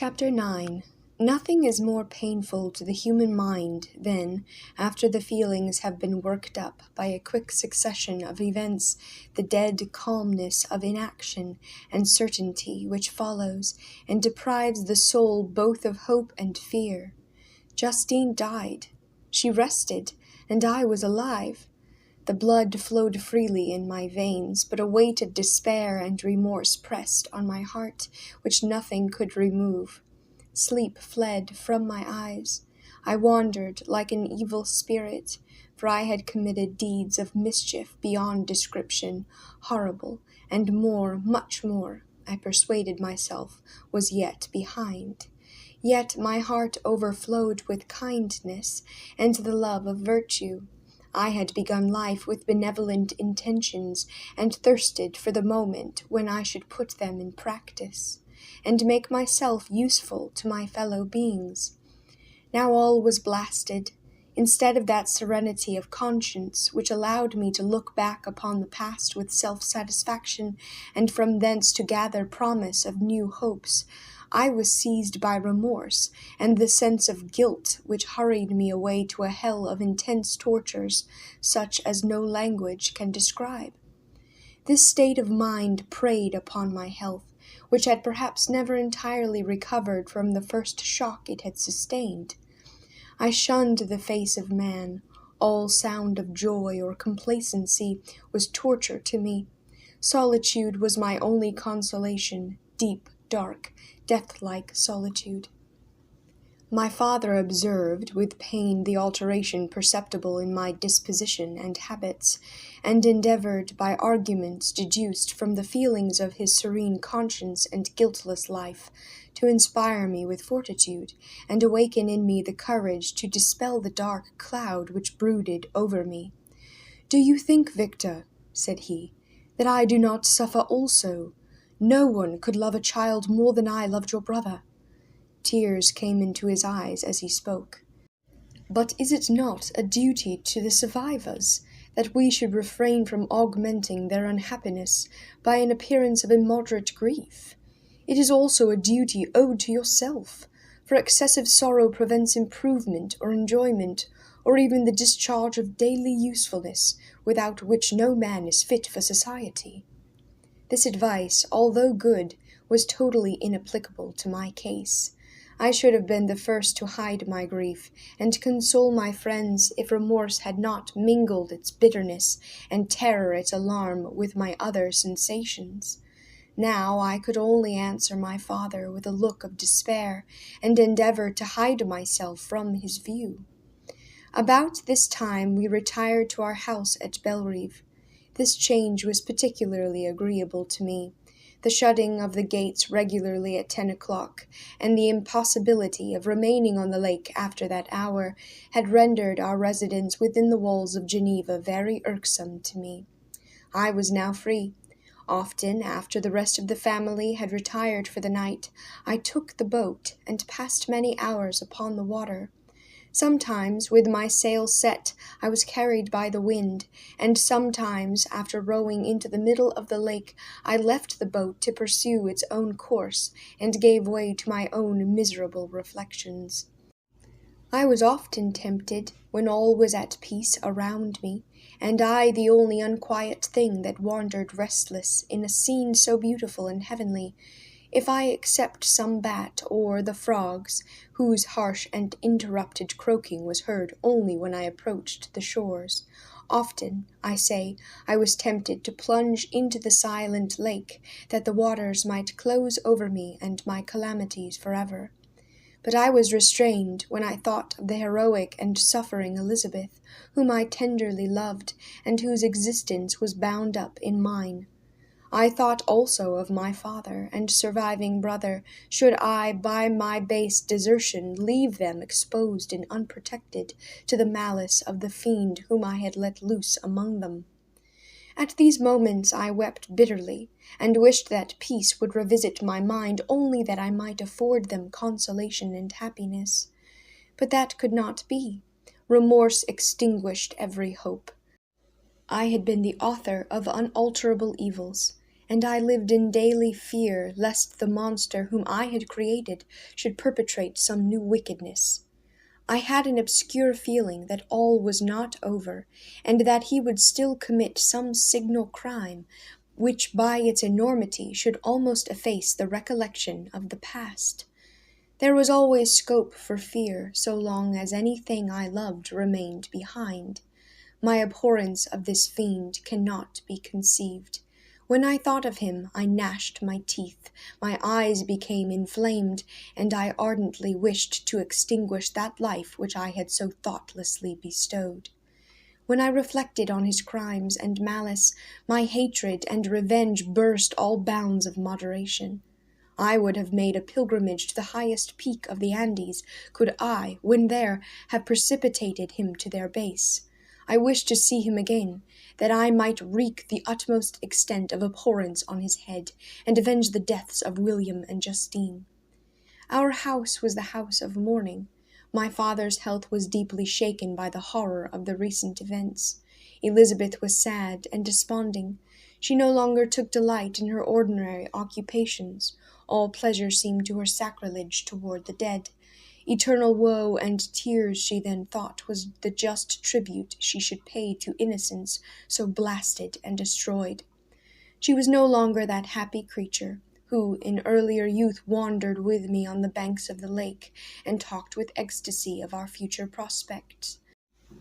Chapter 9. Nothing is more painful to the human mind than, after the feelings have been worked up by a quick succession of events, the dead calmness of inaction and certainty which follows, and deprives the soul both of hope and fear. Justine died. She rested, and I was alive. The blood flowed freely in my veins, but a weight of despair and remorse pressed on my heart, which nothing could remove. Sleep fled from my eyes. I wandered like an evil spirit, for I had committed deeds of mischief beyond description, horrible, and more, much more, I persuaded myself, was yet behind. Yet my heart overflowed with kindness and the love of virtue. I had begun life with benevolent intentions, and thirsted for the moment when I should put them in practice, and make myself useful to my fellow beings. Now all was blasted. Instead of that serenity of conscience which allowed me to look back upon the past with self-satisfaction, and from thence to gather promise of new hopes, I was seized by remorse and the sense of guilt which hurried me away to a hell of intense tortures, such as no language can describe. This state of mind preyed upon my health, which had perhaps never entirely recovered from the first shock it had sustained. I shunned the face of man. All sound of joy or complacency was torture to me. Solitude was my only consolation, deep, dark, death-like solitude. My father observed with pain the alteration perceptible in my disposition and habits, and endeavored, by arguments deduced from the feelings of his serene conscience and guiltless life, to inspire me with fortitude, and awaken in me the courage to dispel the dark cloud which brooded over me. "Do you think, Victor," said he, "that I do not suffer also? No one could love a child more than I loved your brother." Tears came into his eyes as he spoke. "But is it not a duty to the survivors that we should refrain from augmenting their unhappiness by an appearance of immoderate grief? It is also a duty owed to yourself, for excessive sorrow prevents improvement or enjoyment, or even the discharge of daily usefulness, without which no man is fit for society." This advice, although good, was totally inapplicable to my case. I should have been the first to hide my grief, and console my friends if remorse had not mingled its bitterness, and terror its alarm, with my other sensations. Now I could only answer my father with a look of despair, and endeavor to hide myself from his view. About this time we retired to our house at Bellerive. This change was particularly agreeable to me. The shutting of the gates regularly at 10 o'clock, and the impossibility of remaining on the lake after that hour, had rendered our residence within the walls of Geneva very irksome to me. I was now free. Often, after the rest of the family had retired for the night, I took the boat, and passed many hours upon the water. Sometimes, with my sails set, I was carried by the wind, and sometimes, after rowing into the middle of the lake, I left the boat to pursue its own course, and gave way to my own miserable reflections. I was often tempted, when all was at peace around me, and I the only unquiet thing that wandered restless in a scene so beautiful and heavenly, if I except some bat or the frogs, whose harsh and interrupted croaking was heard only when I approached the shores. Often, I say, I was tempted to plunge into the silent lake, that the waters might close over me and my calamities forever. But I was restrained when I thought of the heroic and suffering Elizabeth, whom I tenderly loved, and whose existence was bound up in mine. I thought also of my father and surviving brother, should I, by my base desertion, leave them exposed and unprotected to the malice of the fiend whom I had let loose among them. At these moments I wept bitterly, and wished that peace would revisit my mind, only that I might afford them consolation and happiness. But that could not be. Remorse extinguished every hope. I had been the author of unalterable evils, and I lived in daily fear lest the monster whom I had created should perpetrate some new wickedness. I had an obscure feeling that all was not over, and that he would still commit some signal crime, which by its enormity should almost efface the recollection of the past. There was always scope for fear so long as anything I loved remained behind. My abhorrence of this fiend cannot be conceived. When I thought of him, I gnashed my teeth, my eyes became inflamed, and I ardently wished to extinguish that life which I had so thoughtlessly bestowed. When I reflected on his crimes and malice, my hatred and revenge burst all bounds of moderation. I would have made a pilgrimage to the highest peak of the Andes, could I, when there, have precipitated him to their base. I wished to see him again, that I might wreak the utmost extent of abhorrence on his head, and avenge the deaths of William and Justine. Our house was the house of mourning. My father's health was deeply shaken by the horror of the recent events. Elizabeth was sad and desponding. She no longer took delight in her ordinary occupations. All pleasure seemed to her sacrilege toward the dead. Eternal woe and tears, she then thought, was the just tribute she should pay to innocence so blasted and destroyed. She was no longer that happy creature who in earlier youth wandered with me on the banks of the lake and talked with ecstasy of our future prospects.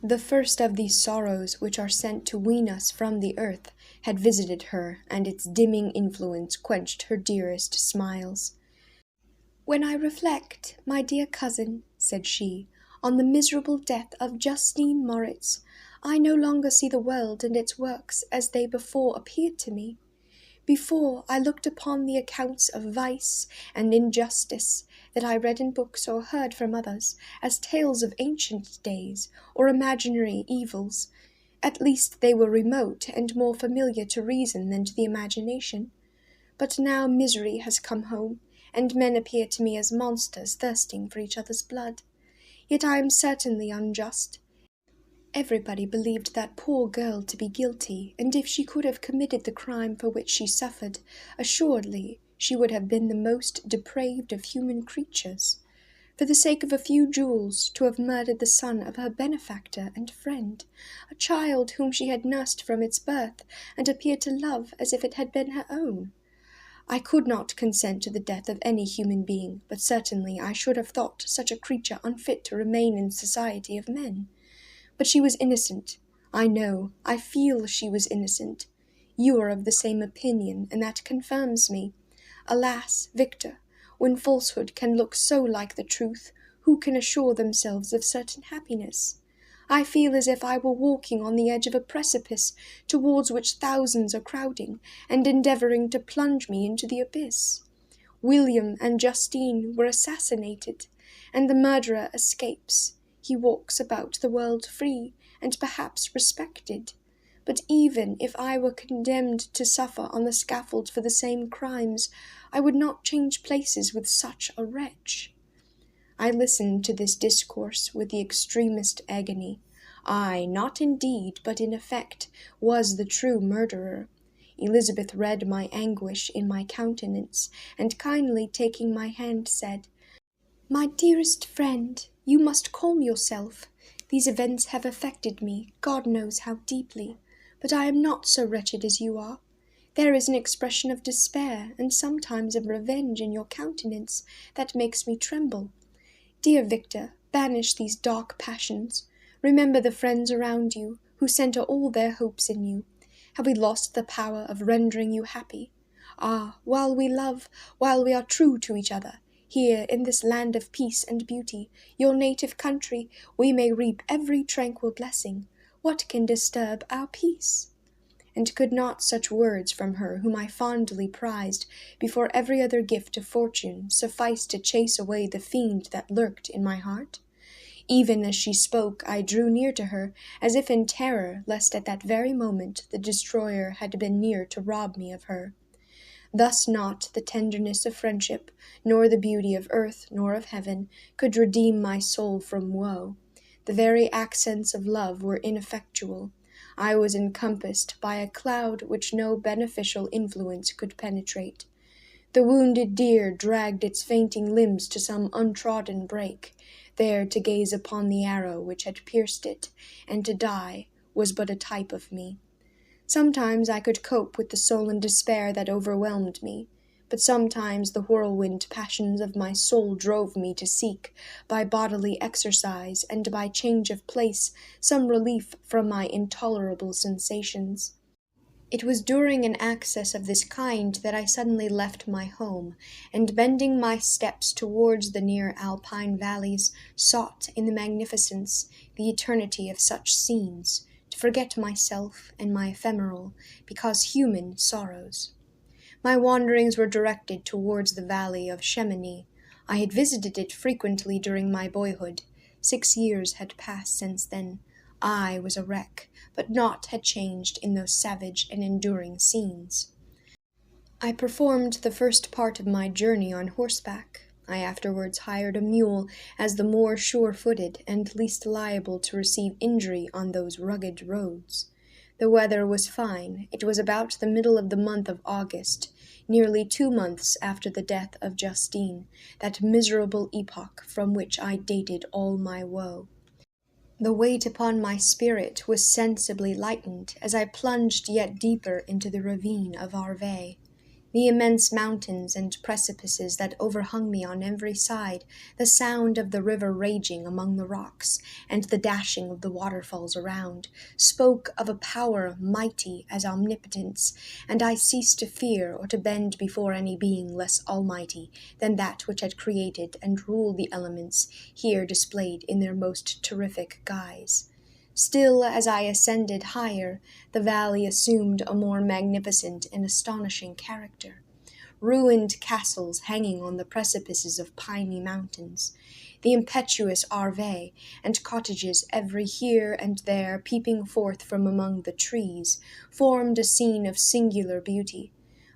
The first of these sorrows which are sent to wean us from the earth had visited her, and its dimming influence quenched her dearest smiles. "When I reflect, my dear cousin," said she, "on the miserable death of Justine Moritz, I no longer see the world and its works as they before appeared to me. Before, I looked upon the accounts of vice and injustice that I read in books or heard from others as tales of ancient days or imaginary evils. At least they were remote and more familiar to reason than to the imagination. But now misery has come home, and men appear to me as monsters thirsting for each other's blood. Yet I am certainly unjust. Everybody believed that poor girl to be guilty, and if she could have committed the crime for which she suffered, assuredly she would have been the most depraved of human creatures. For the sake of a few jewels, to have murdered the son of her benefactor and friend, a child whom she had nursed from its birth, and appeared to love as if it had been her own. I could not consent to the death of any human being, but certainly I should have thought such a creature unfit to remain in society of men. But she was innocent. I know, I feel she was innocent. You are of the same opinion, and that confirms me. Alas, Victor, when falsehood can look so like the truth, who can assure themselves of certain happiness? I feel as if I were walking on the edge of a precipice towards which thousands are crowding and endeavouring to plunge me into the abyss. William and Justine were assassinated, and the murderer escapes. He walks about the world free, and perhaps respected. But even if I were condemned to suffer on the scaffold for the same crimes, I would not change places with such a wretch. I listened to this discourse with the extremest agony. I, not in deed, but in effect, was the true murderer. Elizabeth read my anguish in my countenance, and kindly taking my hand said, "My dearest friend, you must calm yourself. These events have affected me, God knows how deeply, but I am not so wretched as you are. There is an expression of despair, and sometimes of revenge in your countenance, that makes me tremble. Dear Victor, banish these dark passions. Remember the friends around you, who centre all their hopes in you. Have we lost the power of rendering you happy? Ah, while we love, while we are true to each other, here in this land of peace and beauty, your native country, we may reap every tranquil blessing. What can disturb our peace?" And could not such words from her, whom I fondly prized, before every other gift of fortune, suffice to chase away the fiend that lurked in my heart? Even as she spoke, I drew near to her, as if in terror lest at that very moment the destroyer had been near to rob me of her. Thus not the tenderness of friendship, nor the beauty of earth nor of heaven, could redeem my soul from woe. The very accents of love were ineffectual. I was encompassed by a cloud which no beneficial influence could penetrate. The wounded deer dragged its fainting limbs to some untrodden brake, there to gaze upon the arrow which had pierced it, and to die was but a type of me. Sometimes I could cope with the sullen despair that overwhelmed me, but sometimes the whirlwind passions of my soul drove me to seek, by bodily exercise and by change of place, some relief from my intolerable sensations. It was during an access of this kind that I suddenly left my home, and bending my steps towards the near alpine valleys, sought in the magnificence, the eternity of such scenes, to forget myself and my ephemeral, because human, sorrows. My wanderings were directed towards the valley of Chamonix. I had visited it frequently during my boyhood. 6 years had passed since then. I was a wreck, but naught had changed in those savage and enduring scenes. I performed the first part of my journey on horseback. I afterwards hired a mule, as the more sure-footed and least liable to receive injury on those rugged roads. The weather was fine. It was about the middle of the month of August, nearly 2 months after the death of Justine, that miserable epoch from which I dated all my woe. The weight upon my spirit was sensibly lightened as I plunged yet deeper into the ravine of Arve. The immense mountains and precipices that overhung me on every side, the sound of the river raging among the rocks, and the dashing of the waterfalls around, spoke of a power mighty as omnipotence, and I ceased to fear or to bend before any being less almighty than that which had created and ruled the elements, here displayed in their most terrific guise. Still, as I ascended higher, the valley assumed a more magnificent and astonishing character. Ruined castles hanging on the precipices of piny mountains, the impetuous Arve, and cottages every here and there peeping forth from among the trees, formed a scene of singular beauty.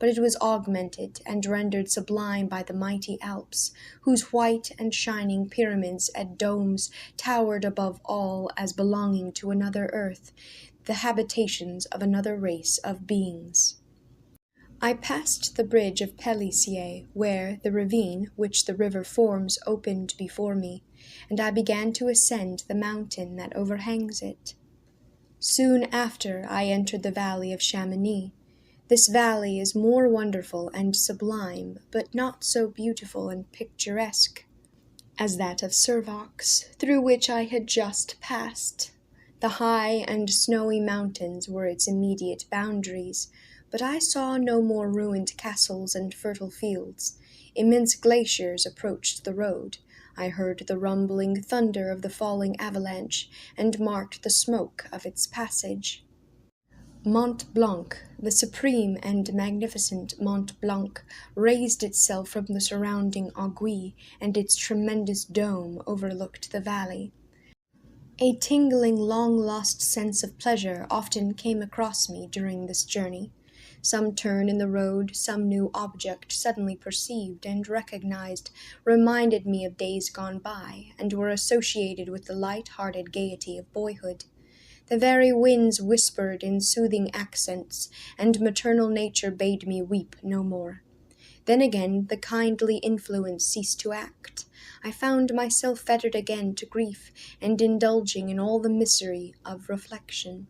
But it was augmented and rendered sublime by the mighty Alps, whose white and shining pyramids and domes towered above all as belonging to another earth, the habitations of another race of beings. I passed the bridge of Pélissier, where the ravine which the river forms opened before me, and I began to ascend the mountain that overhangs it. Soon after I entered the valley of Chamonix. This valley is more wonderful and sublime, but not so beautiful and picturesque as that of Servox, through which I had just passed. The high and snowy mountains were its immediate boundaries, but I saw no more ruined castles and fertile fields. Immense glaciers approached the road. I heard the rumbling thunder of the falling avalanche, and marked the smoke of its passage. Mont Blanc, the supreme and magnificent Mont Blanc, raised itself from the surrounding aiguille, and its tremendous dome overlooked the valley. A tingling, long-lost sense of pleasure often came across me during this journey. Some turn in the road, some new object suddenly perceived and recognized, reminded me of days gone by, and were associated with the light-hearted gaiety of boyhood. The very winds whispered in soothing accents, and maternal nature bade me weep no more. Then again the kindly influence ceased to act. I found myself fettered again to grief, and indulging in all the misery of reflection.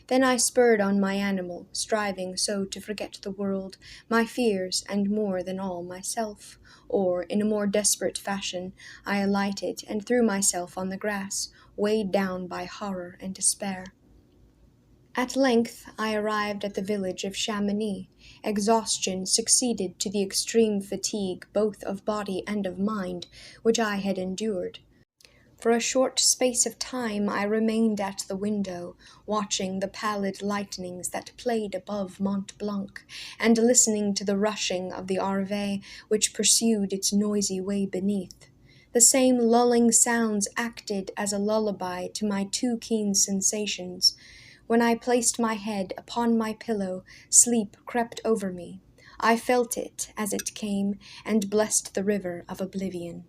Then I spurred on my animal, striving so to forget the world, my fears, and more than all myself. Or, in a more desperate fashion, I alighted and threw myself on the grass, weighed down by horror and despair. At length I arrived at the village of Chamonix. Exhaustion succeeded to the extreme fatigue both of body and of mind which I had endured. For a short space of time I remained at the window, watching the pallid lightnings that played above Mont Blanc, and listening to the rushing of the Arve which pursued its noisy way beneath. The same lulling sounds acted as a lullaby to my too keen sensations. When I placed my head upon my pillow, sleep crept over me. I felt it as it came, and blessed the river of oblivion.